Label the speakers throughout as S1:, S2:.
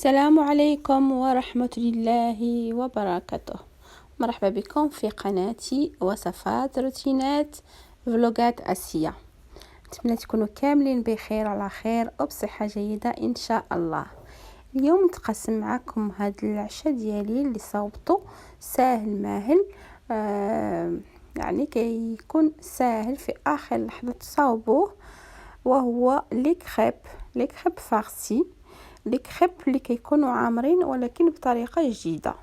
S1: السلام عليكم ورحمة الله وبركاته. مرحبا بكم في قناتي وصفات روتينات فلوجات آسيا. نتمنى تكونوا كاملين بخير على خير وبصحة جيدة إن شاء الله. اليوم نتقسم معكم هذا العشاء ديالي اللي صوبته ساهل ماهل، يعني كيكون ساهل في آخر لحظة تصاوبوه، وهو لي كريب فارسي، لي كريب اللي كيكونوا عامرين ولكن بطريقه جديده.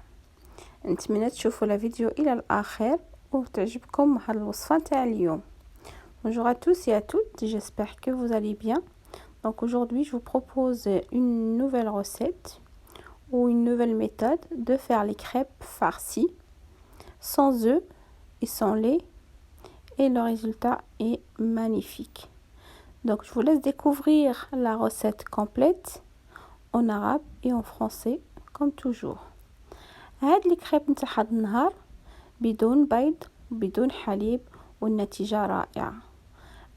S1: نتمنى تشوفوا الفيديو الى الاخر وتعجبكم هذه الوصفه تاع اليوم. Bonjour à tous et à toutes, j'espère que vous allez bien. Donc aujourd'hui je vous propose une nouvelle recette ou une nouvelle méthode de faire les crêpes farcies sans œufs et sans lait, et le résultat est magnifique. Donc je vous laisse découvrir la recette complète en arabe et en français comme toujours. هاد لي كريب نتاع هاد النهار بدون بيض وبدون حليب والنتيجة رائعة.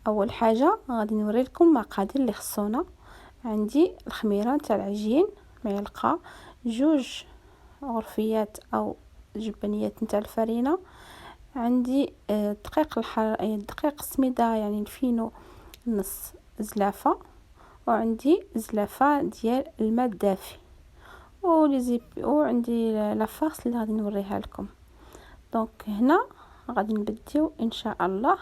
S1: اول حاجة غادي نوري لكم المقادير اللي خصونا. عندي الخميرة نتاع العجين، معلقة، جوج غرفيات او جبنيات نتاع الفرينة، عندي دقيق السميدة يعني الفينو نص زلافة، وعندي زلافة ديال الماء الدافي، وعندي لافارس اللي غادي نوريها لكم. دونك هنا غادي نبديو ان شاء الله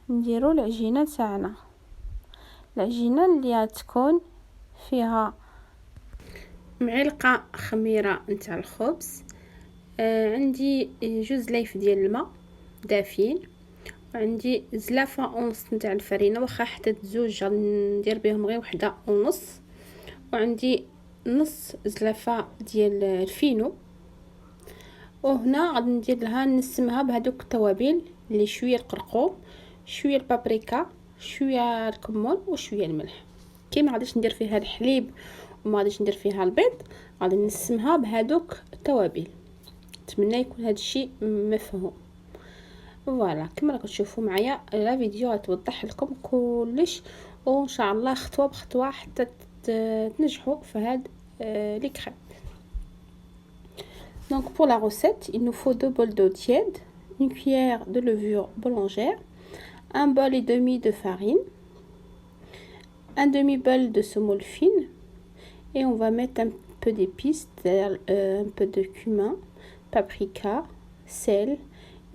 S1: نديرو العجينه تاعنا. العجينه اللي تكون فيها معلقه خميره نتاع الخبز، عندي جوج لايف ديال الماء دافين، وعندي زلافه ونص نتاع الفرينه، واخا حطيت زوج ندير بهم غير وحده ونص، وعندي نص زلافه ديال الفينو. وهنا غادي ندير لها نسمها بهذوك التوابل اللي شويه القرقوم، شويه البابريكا، شويه الكمون وشويه الملح. كيما غاديش ندير فيها الحليب وما غاديش ندير فيها البيض، غادي نسمها بهذوك التوابل. نتمنى يكون هذا الشيء مفهوم. فوالا كما راكم تشوفوا معايا لا فيديو غتوضح لكم كلش، وان شاء الله خطوه بخطوه حتى تنجحوا في هاد les crêpes. Donc pour la recette, il nous faut 2 bols d'eau tiède, une cuillère de levure boulangère, un bol et demi de farine, un demi-bol de semoule fine, et on va mettre un peu d'épices, un peu de cumin, paprika, sel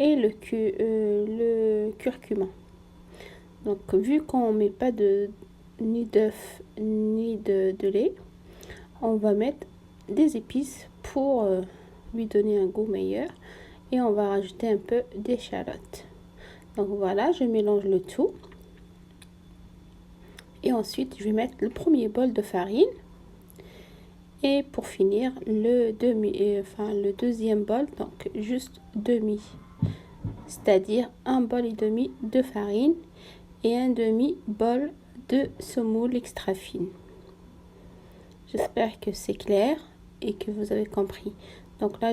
S1: et le curcuma. Donc vu qu'on met pas ni d'œuf ni de lait, on va mettre des épices pour lui donner un goût meilleur, et on va rajouter un peu d'échalote. Donc voilà, je mélange le tout, et ensuite je vais mettre le premier bol de farine, et pour finir le deuxième bol, donc juste demi, c'est-à-dire un bol et demi de farine et un demi bol de semoule extra fine. J'espère que c'est clair et que vous avez compris. Donc là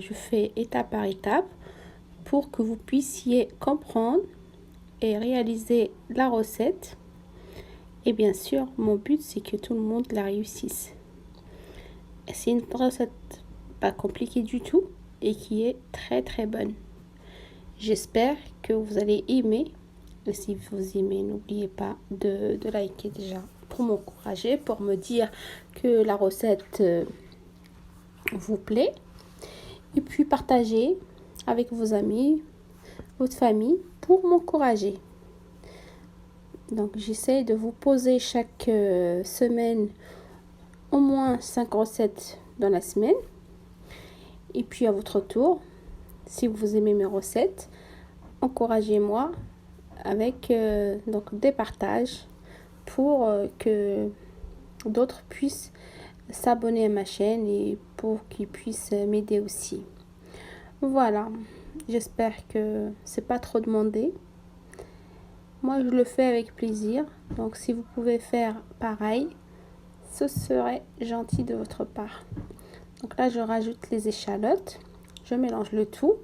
S1: je fais étape par étape pour que vous puissiez comprendre et réaliser la recette. Et bien sûr mon but c'est que tout le monde la réussisse. C'est une recette pas compliquée du tout et qui est très très bonne. J'espère que vous allez aimer. Et si vous aimez, n'oubliez pas de liker déjà pour m'encourager, pour me dire que la recette vous plaît, et puis partagez avec vos amis, votre famille, pour m'encourager. Donc j'essaie de vous poser chaque semaine au moins 5 recettes dans la semaine, et puis à votre tour, si vous aimez mes recettes, encouragez-moi avec donc des partages pour que d'autres puissent s'abonner à ma chaîne et pour qu'ils puissent m'aider aussi. Voilà, j'espère que c'est pas trop demandé. Moi je le fais avec plaisir, donc si vous pouvez faire pareil, ce serait gentil de votre part. Donc là je rajoute les échalotes, je mélange le tout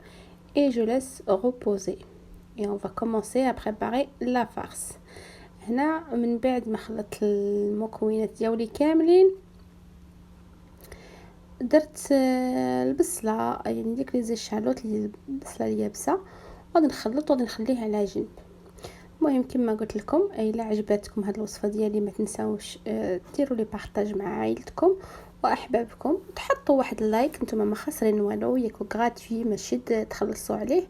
S1: et je laisse reposer. Et on va commencer à préparer la farce. هنا من بعد ما خلطت المكونات ديالي كاملين درت البصله، يعني ديك لي زي شالوت اللي البصله اليابسه، غادي نخلط وغادي نخليه على جنب. المهم كما قلت لكم الا عجبتكم هذه الوصفه ديالي ما تنساوش ديروا لي بارطاج مع عائلتكم واحبابكم، تحطوا واحد اللايك، نتوما ما خاسرين والو، ياكو غراتوي ماشي تخلصوا عليه،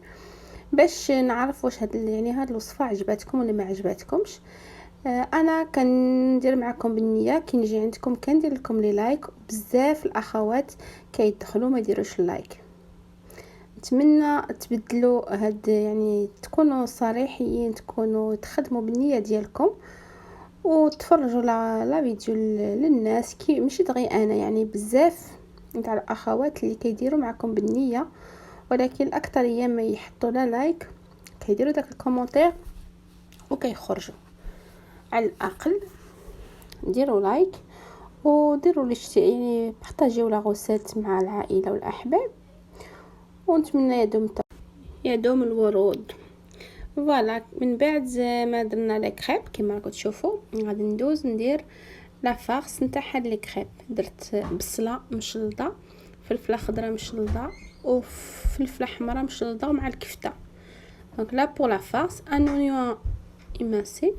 S1: باش نعرف واش يعني هاد الوصفه عجبتكم ولا ما عجبتكمش. انا كندير معكم بالنيه، كي نجي عندكم كندير لكم لي لايك، بزاف الاخوات كيدخلوا ما يديروش اللايك. نتمنى تبدلوا هاد، يعني تكونوا صريحين، تكونوا تخدموا بالنيه ديالكم وتفرجوا لا فيديو للناس، كي ماشي دغيا انا، يعني بزاف تاع الاخوات اللي كيديروا معكم بالنيه، ولكن الاكثريه ما يحطوا لا لايك، كيديروا داك الكومونتير وكيخرجوا. على الاقل ديروا لايك وديروا يعني بارطاجيو لا غوسيت مع العائله والاحباب، ونتمنى يدوم الورود. فوالا من بعد ما درنا لي كريب كما راكم تشوفوا، غادي ندوز ندير لا فارس نتاع هاد لي كريب. درت بصله مشلضه، فلفله خضراء مشلضه، وفلفله حمراء مشلضه، ومع الكفته. دونك لا بور لا فارس ان اونيون émincé,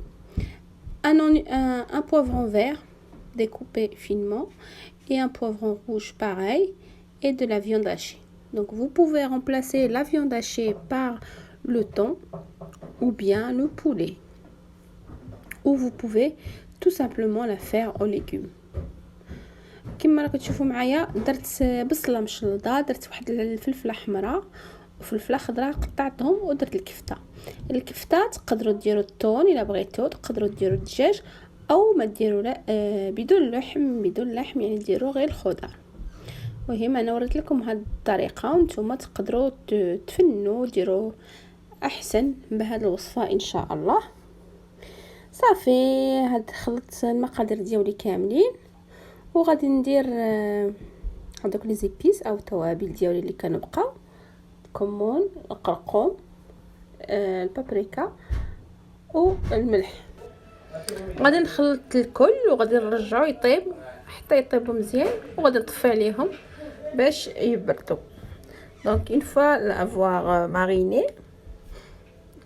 S1: un poivron vert découpé finement et un poivron rouge pareil, et de la viande hachée. Donc vous pouvez remplacer la viande hachée par le thon ou bien le poulet, ou vous pouvez tout simplement la faire aux légumes. كما راكم تشوفوا معايا درت بصله مشلضه، درت واحد الفلفله حمراء وفلفله خضراء قطعتهم، ودرت الكفته تقدروا ديروا الثون الا بغيتوا، تقدروا ديروا الدجاج او ما ديروا لا بدون لحم يعني ديروا غير الخضر. المهم انا وريت لكم هذه الطريقه، وانتم تقدروا تفنوا ديروا احسن بهذه الوصفه ان شاء الله. صافي هاد خلطت المقادير ديالي كاملين، وغادي ندير هذوك لي زيبيس او التوابل ديالي اللي كانوا بقاو، الكمون، القرقوم، البابريكا والملح. غادي نخلط الكل وغادي نرجعو يطيب حتى يطيبوا مزيان، وغادي نطفي عليهم باش يبردوا. Donc une fois l'avoir mariné,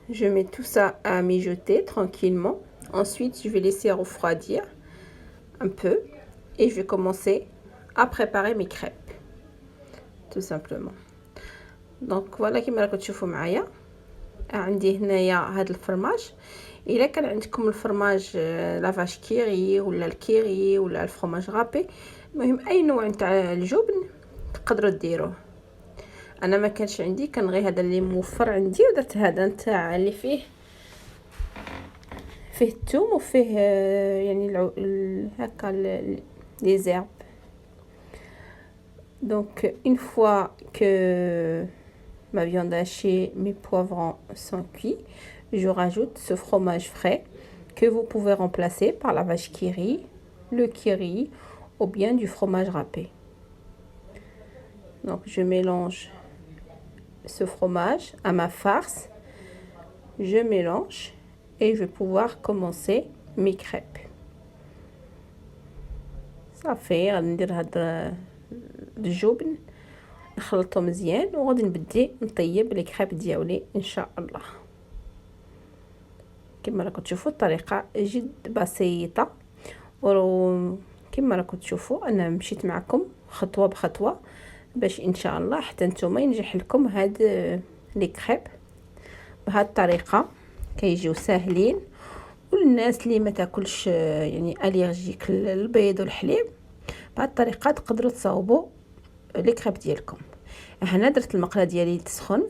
S1: je mets tout ça à mijoter tranquillement. Ensuite je vais laisser refroidir un peu et je vais commencer à préparer mes crêpes tout simplement. Donc voilà كما راكم تشوفوا معايا عندي هنايا هذا الفرماج. الا كان عندكم الفرماج لافاش كيري ولا الكيري ولا الفرماج غابي، المهم اي نوع نتاع الجبن تقدروا ديروه. انا ما كانش عندي، كان غير هذا اللي موفر عندي، ودرت هذا نتاع اللي فيه الثوم وفيه يعني هكا لي زيرب. Donc une fois que ma viande hachée, mes poivrons sont cuits, je rajoute ce fromage frais que vous pouvez remplacer par la vache qui rit, le kiri ou bien du fromage râpé. Donc je mélange ce fromage à ma farce, je mélange et je vais pouvoir commencer mes crêpes. صافي غادي ندير هاد الجبن نخلطو مزيان، وغادي نبدي نطيب لي كريب ديالي ان شاء الله. كما راكم تشوفوا الطريقه جد بسيطه، وكما راكم تشوفوا انا مشيت معكم خطوه بخطوه باش ان شاء الله حتى نتوما ينجح لكم هاد لي كريب بهاد الطريقه، كيجيو ساهلين. والناس اللي ما تاكلش يعني اليرجيك البيض والحليب، بهاد الطريقه تقدروا تصاوبوا لي كريب ديالكم. هنا درت المقله ديالي تسخن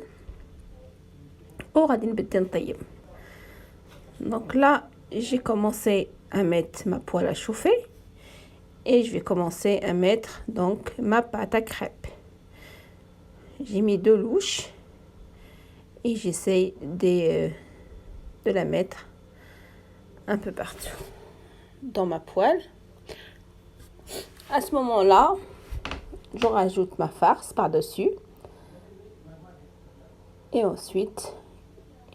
S1: وغادي نبدا نطيب. Donc là j'ai commencé à mettre ma poêle à chauffer et je vais commencer à mettre donc ma pâte à crêpes. J'ai mis 2 louches et j'essaye de la mettre un peu partout dans ma poêle. À ce moment-là, je rajoute ma farce par-dessus et ensuite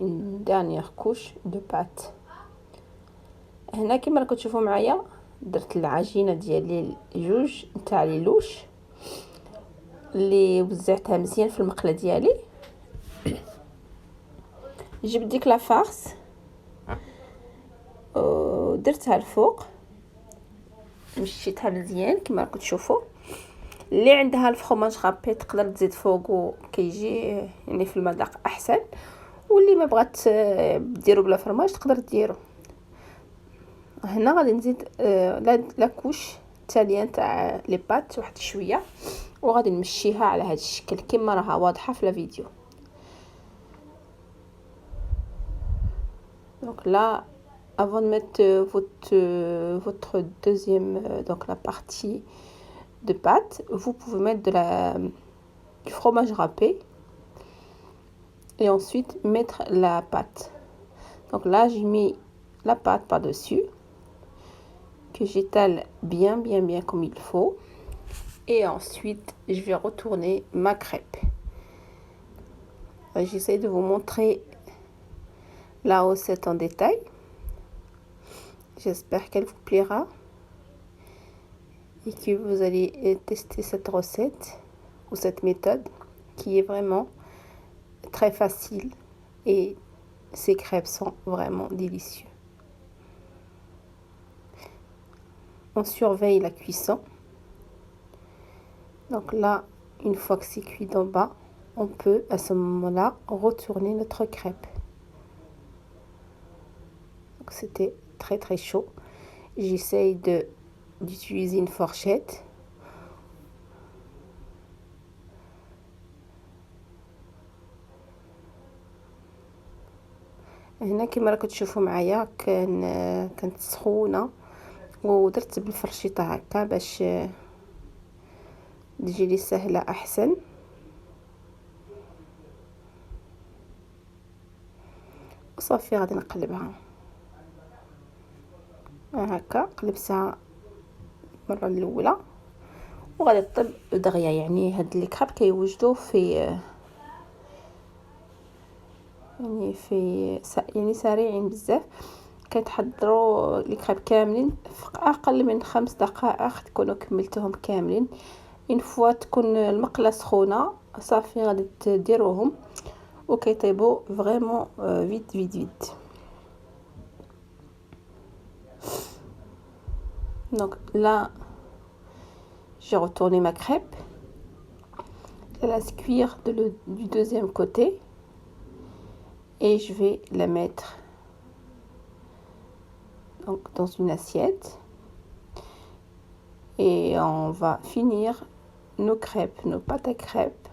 S1: une dernière couche de pâte. هنا كما راكم تشوفوا معايا درت العجينه ديالي جوج نتاع لي لوش اللي وزعتها مزيان في المقله ديالي. جبت ديك لا فارس ودرتها الفوق، مشيتها مزيان كما راكم تشوفوا. اللي عندها الفرماج غابي تقدر تزيد فوقو كيجي يعني في المذاق احسن، واللي ما بغات ديرو بلا فرماج تقدر ديرو. هنا غادي نزيد لا كوش الثانيه تاع لي بات واحد شويه، وغادي نمشيها على هذا الشكل كما راها واضحه في الفيديو. Donc là, avant de mettre votre deuxième, donc la partie de pâte, vous pouvez mettre du fromage râpé et ensuite mettre la pâte. Donc là, j'ai mis la pâte par-dessus, que j'étale bien comme il faut. Et ensuite, je vais retourner ma crêpe. J'essaie de vous montrer la recette en détail. J'espère qu'elle vous plaira et que vous allez tester cette recette ou cette méthode qui est vraiment très facile et ces crêpes sont vraiment délicieux. On surveille la cuisson. Donc là, une fois que c'est cuit d'en bas, on peut à ce moment-là retourner notre crêpe. Donc c'était très chaud. J'essaye d'utiliser une fourchette. هنا كما راكم تشوفوا معايا كانت سخونه، ودرت بالفرشيطه هكا باش تجي لي سهله احسن. وصافي غادي نقلبها هكا، قلبتها المره الاولى وغادي تطيب دغيا. يعني هاد لي كراب كيوجدوا في يعني سريعين بزاف. كتحضروا لي كراب كاملين في اقل من 5 دقائق تكونوا كملتوهم كاملين. ان فوا تكون المقله سخونه صافي غادي تديروهم وكيطيبوا فريمون فيت. Donc là, j'ai retourné ma crêpe. Je la laisse cuire du deuxième côté et je vais la mettre donc dans une assiette. Et on va finir nos crêpes, nos pâtes à crêpes.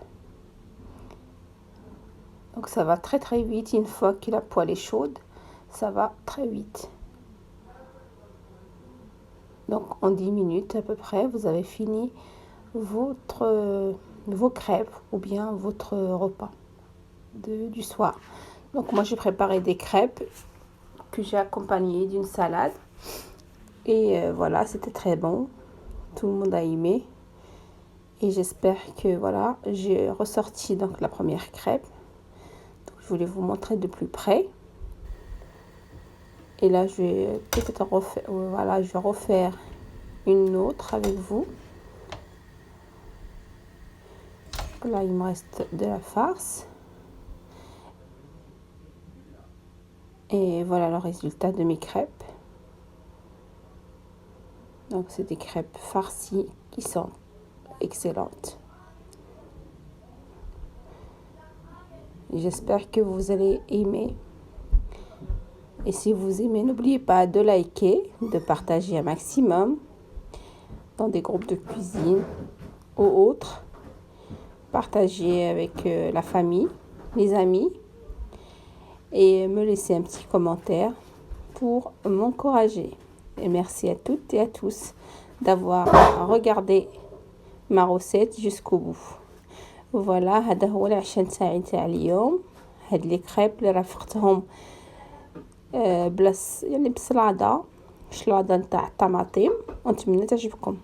S1: Donc ça va très vite. Une fois que la poêle est chaude, ça va très vite. Donc en 10 minutes à peu près, vous avez fini vos crêpes ou bien votre repas du soir. Donc moi j'ai préparé des crêpes que j'ai accompagnées d'une salade. Et voilà, c'était très bon. Tout le monde a aimé. Et j'espère que voilà, j'ai ressorti donc la première crêpe. Donc je voulais vous montrer de plus près. Et là, je vais peut-être refaire une autre avec vous. Là, il me reste de la farce. Et voilà le résultat de mes crêpes. Donc, c'est des crêpes farcies qui sont excellentes. J'espère que vous allez aimer. Et si vous aimez, n'oubliez pas de liker, de partager un maximum dans des groupes de cuisine ou autres. Partagez avec la famille, les amis et me laisser un petit commentaire pour m'encourager. Et merci à toutes et à tous d'avoir regardé ma recette jusqu'au bout. Voilà, هذا هو العشاء تاع اليوم. هاد لي كريب اللي رافقتهم بلاص يعني بسلاطه نتاع الطماطم، ونتمنى تعجبكم.